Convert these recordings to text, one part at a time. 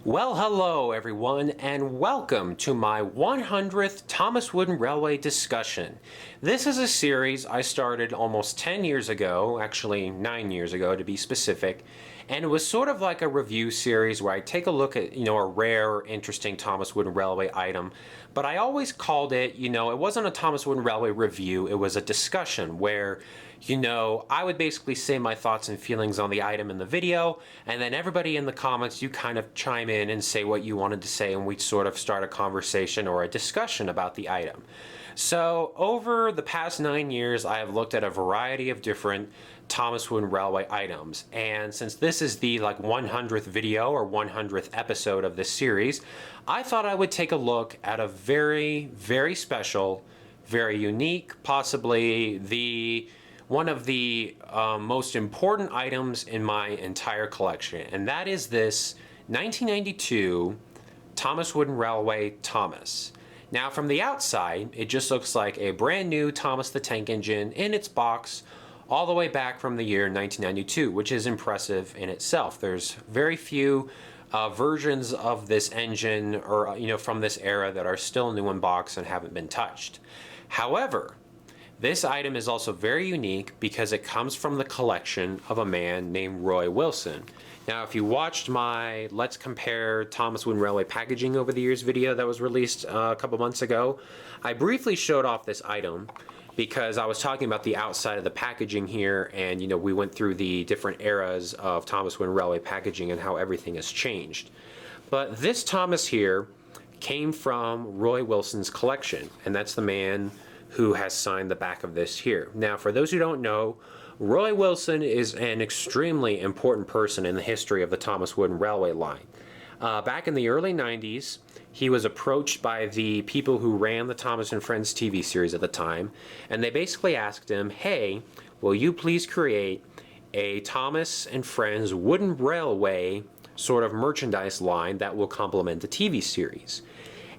Well, hello everyone, and welcome to my 100th Thomas Wooden Railway discussion. This is a series I started almost 10 years ago, actually 9 years ago to be specific, and it was sort of like a review series where I take a look at, a rare or interesting Thomas Wooden Railway item, but I always called it, it wasn't a Thomas Wooden Railway review, it was a discussion where I would basically say my thoughts and feelings on the item in the video, and then everybody in the comments, you kind of chime in and say what you wanted to say, and we'd sort of start a conversation or a discussion about the item. So over the past 9 years, I have looked at a variety of different Thomas Wooden Railway items, and since this is the 100th video or 100th episode of this series, I thought I would take a look at a very, very special, very unique, possibly one of the most important items in my entire collection, and that is this 1992 Thomas Wooden Railway Thomas. Now from the outside, it just looks like a brand new Thomas the Tank Engine in its box all the way back from the year 1992, which is impressive in itself. There's very few versions of this engine or from this era that are still new in box and haven't been touched. However, this item is also very unique because it comes from the collection of a man named Roy Wilson. Now, if you watched my Let's Compare Thomas Wooden Railway Packaging Over the Years video that was released a couple months ago, I briefly showed off this item because I was talking about the outside of the packaging here, and we went through the different eras of Thomas Wooden Railway packaging and how everything has changed. But this Thomas here came from Roy Wilson's collection, and that's the man who has signed the back of this here. Now, for those who don't know, Roy Wilson is an extremely important person in the history of the Thomas Wooden Railway line. Back in the early 90s, he was approached by the people who ran the Thomas and Friends TV series at the time, and they basically asked him, hey, will you please create a Thomas and Friends Wooden Railway sort of merchandise line that will complement the TV series?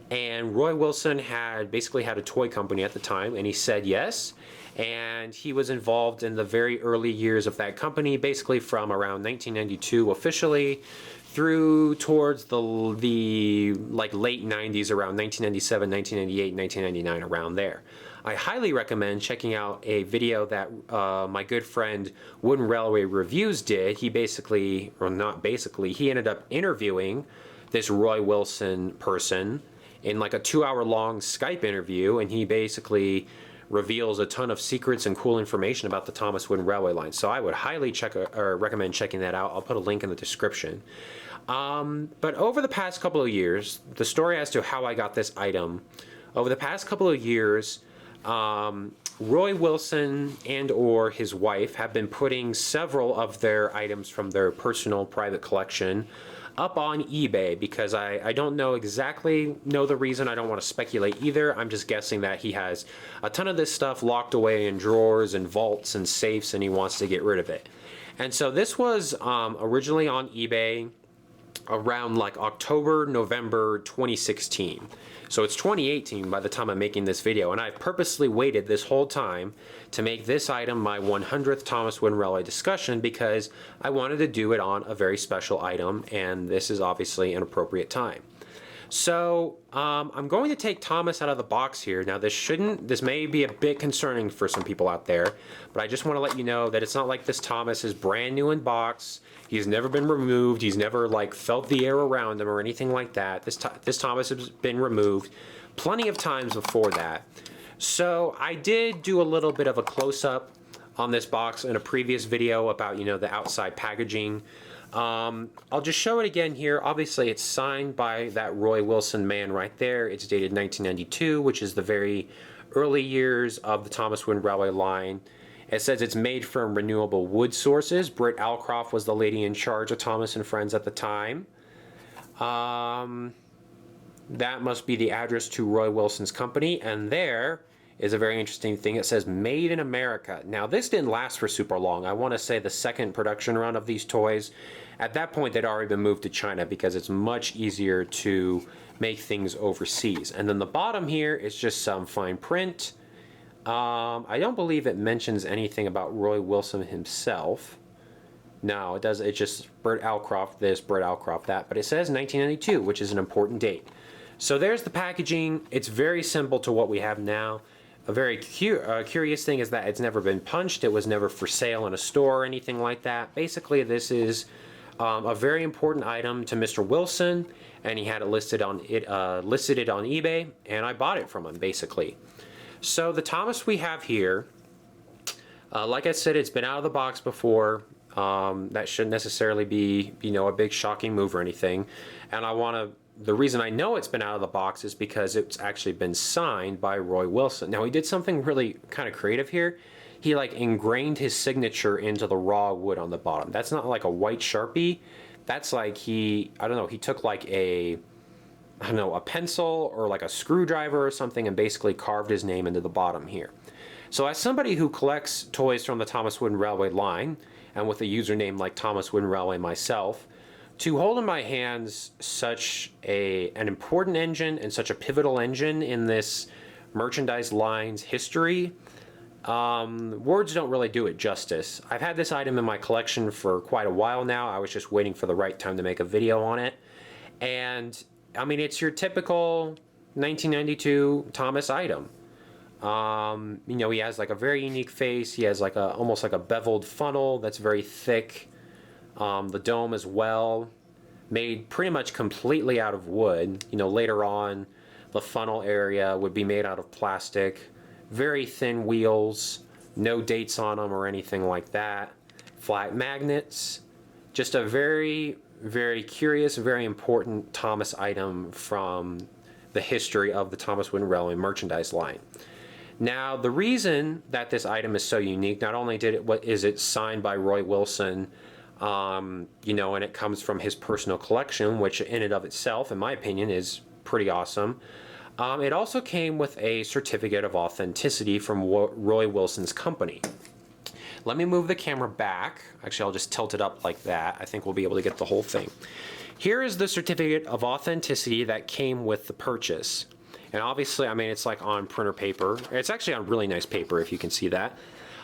And Roy Wilson had basically had a toy company at the time, and he said yes, and he was involved in the very early years of that company, basically from around 1992 officially through towards the late 90s, around 1997, 1998, 1999, around there. I highly recommend checking out a video that my good friend WoodenRailwayReviews did. He basically, or not basically, he ended up interviewing this Roy Wilson person in a 2-hour long Skype interview, and he basically reveals a ton of secrets and cool information about the Thomas Wooden Railway line. So I would highly recommend checking that out. I'll put a link in the description. But over the past couple of years, the story as to how I got this item, over the past couple of years, Roy Wilson and or his wife have been putting several of their items from their personal private collection up on eBay because I don't know the reason. I don't want to speculate either. I'm just guessing that he has a ton of this stuff locked away in drawers and vaults and safes, and he wants to get rid of it. And so this was originally on eBay around October, November 2016. So it's 2018 by the time I'm making this video, and I've purposely waited this whole time to make this item my 100th Thomas Wooden Railway discussion because I wanted to do it on a very special item, and this is obviously an appropriate time. So I'm going to take Thomas out of the box here. Now this may be a bit concerning for some people out there, but I just want to let you know that it's not like this Thomas is brand new in box. He's never been removed. He's never felt the air around him or anything like that. This Thomas has been removed plenty of times before that. So I did do a little bit of a close-up on this box in a previous video about the outside packaging. I'll just show it again here. Obviously it's signed by that Roy Wilson man right there. It's dated 1992, which is the very early years of the Thomas Wooden Railway line. It says it's made from renewable wood sources. Britt Alcroft was the lady in charge of Thomas and Friends at the time. That must be the address to Roy Wilson's company, and there is a very interesting thing. It says made in America. Now this didn't last for super long. I want to say the second production run of these toys, at that point they'd already been moved to China because it's much easier to make things overseas. And then the bottom here is just some fine print. I don't believe it mentions anything about Roy Wilson himself. No, it does. It's just Burt Outcroft this, Burt Outcroft that. But it says 1992, which is an important date. So there's the packaging. It's very simple to what we have now. A very curious thing is that it's never been punched. It was never for sale in a store or anything like that. Basically, this is a very important item to Mr. Wilson, and he had it listed on listed it on eBay, and I bought it from him basically. So the Thomas we have here, like I said, it's been out of the box before. That shouldn't necessarily be, you know, a big shocking move or anything. And the reason I know it's been out of the box is because it's actually been signed by Roy Wilson. Now, he did something really kind of creative here. He like ingrained his signature into the raw wood on the bottom. That's not like a white Sharpie. That's like I don't know, he took like a pencil or like a screwdriver or something and basically carved his name into the bottom here. So as somebody who collects toys from the Thomas Wooden Railway line, and with a username like Thomas Wooden Railway myself, to hold in my hands such an important engine and such a pivotal engine in this merchandise line's history, words don't really do it justice. I've had this item in my collection for quite a while now. I was just waiting for the right time to make a video on it. And I mean, it's your typical 1992 Thomas item. You know, he has like a very unique face. He has like almost like a beveled funnel that's very thick. The dome as well, made pretty much completely out of wood. You know, later on, the funnel area would be made out of plastic. Very thin wheels, no dates on them or anything like that. Flat magnets. Just a very, very curious, very important Thomas item from the history of the Thomas Wooden Railway merchandise line. Now, the reason that this item is so unique, not only is it signed by Roy Wilson, you know, and it comes from his personal collection, which in and of itself, in my opinion, is pretty awesome. It also came with a certificate of authenticity from Roy Wilson's company. Let me move the camera back. Actually, I'll just tilt it up like that. I think we'll be able to get the whole thing. Here is the certificate of authenticity that came with the purchase. And obviously, I mean, it's like on printer paper. It's actually on really nice paper, if you can see that.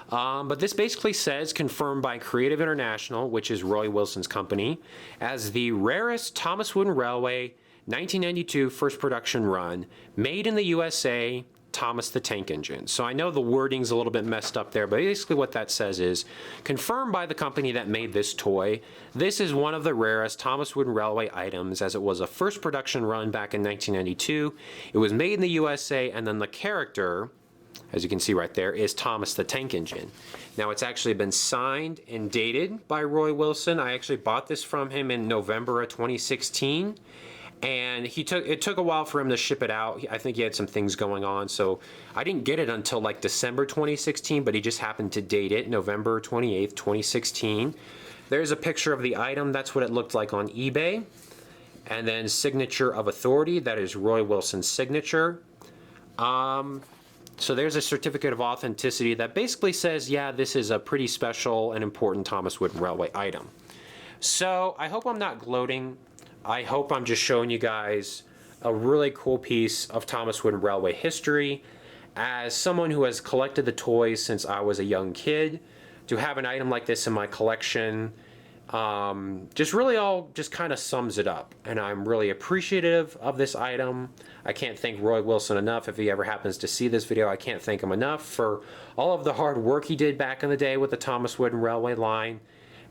But this basically says, confirmed by Creative International, which is Roy Wilson's company, as the rarest Thomas Wooden Railway 1992 first production run, made in the USA, Thomas the Tank Engine. So I know the wording's a little bit messed up there, but basically what that says is, confirmed by the company that made this toy, this is one of the rarest Thomas Wooden Railway items, as it was a first production run back in 1992. It was made in the USA, and then the character, as you can see right there, is Thomas the Tank Engine. Now, it's actually been signed and dated by Roy Wilson. I actually bought this from him in November of 2016. And it took a while for him to ship it out. I think he had some things going on, so I didn't get it until like December 2016, but he just happened to date it, November 28th, 2016. There's a picture of the item. That's what it looked like on eBay. And then signature of authority, that is Roy Wilson's signature. So there's a certificate of authenticity that basically says, yeah, this is a pretty special and important Thomas Wooden Railway item. So I hope I'm not gloating. I hope I'm just showing you guys a really cool piece of Thomas Wooden Railway history. As someone who has collected the toys since I was a young kid, to have an item like this in my collection just kind of sums it up. And I'm really appreciative of this item. I can't thank Roy Wilson enough. If he ever happens to see this video, I can't thank him enough for all of the hard work he did back in the day with the Thomas Wooden Railway line.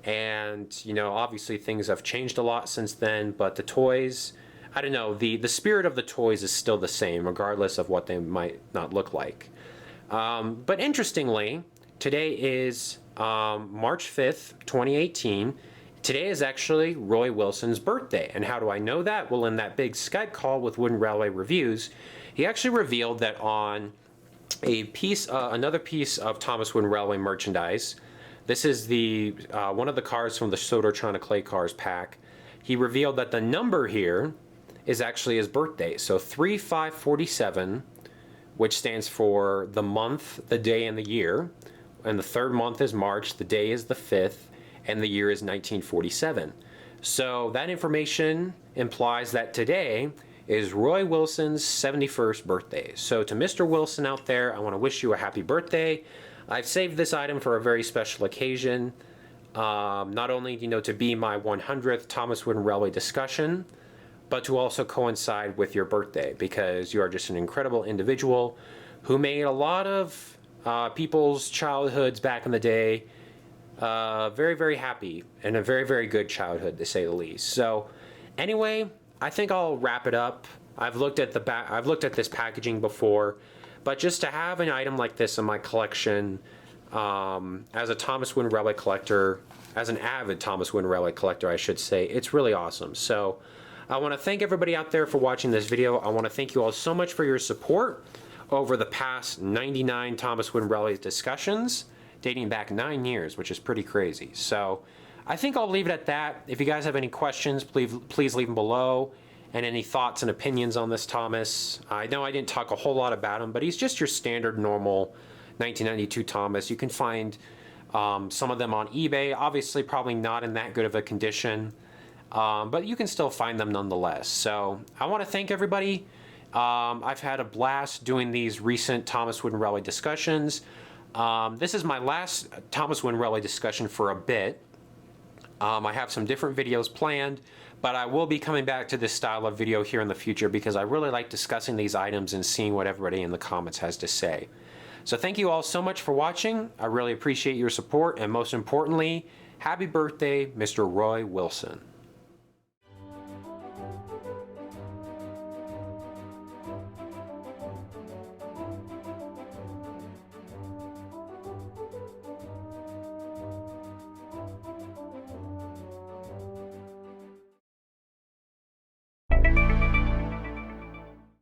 And, you know, obviously things have changed a lot since then, but the toys, I don't know, the spirit of the toys is still the same, regardless of what they might not look like. But interestingly, today is March 5th, 2018. Today is actually Roy Wilson's birthday. And how do I know that? Well, in that big Skype call with Wooden Railway Reviews, he actually revealed that on a piece, another piece of Thomas Wooden Railway merchandise. This is the one of the cars from the Sodor Clay Cars pack. He revealed that the number here is actually his birthday. So 3547, which stands for the month, the day, and the year. And the third month is March, the day is the 5th, and the year is 1947. So that information implies that today is Roy Wilson's 71st birthday. So to Mr. Wilson out there, I want to wish you a happy birthday. I've saved this item for a very special occasion. not only, to be my 100th Thomas Wooden Railway discussion, but to also coincide with your birthday, because you are just an incredible individual who made a lot of people's childhoods back in the day very, very happy, and a very, very good childhood, to say the least. So anyway, I think I'll wrap it up. I've looked at this packaging before, but just to have an item like this in my collection, as a Thomas Wooden Railway collector, as an avid Thomas Wooden Railway collector, I should say, it's really awesome. So I want to thank everybody out there for watching this video. I want to thank you all so much for your support over the past 99 Thomas Wooden Railway discussions, dating back 9 years, which is pretty crazy. So I think I'll leave it at that. If you guys have any questions, please leave them below. And any thoughts and opinions on this Thomas. I know I didn't talk a whole lot about him, but he's just your standard normal 1992 Thomas. You can find some of them on eBay, obviously probably not in that good of a condition, but you can still find them nonetheless. So I want to thank everybody. I've had a blast doing these recent Thomas Wooden Railway discussions. This is my last Thomas Wooden Railway discussion for a bit. I have some different videos planned, but I will be coming back to this style of video here in the future because I really like discussing these items and seeing what everybody in the comments has to say. So thank you all so much for watching. I really appreciate your support, and most importantly, happy birthday, Mr. Roy Wilson.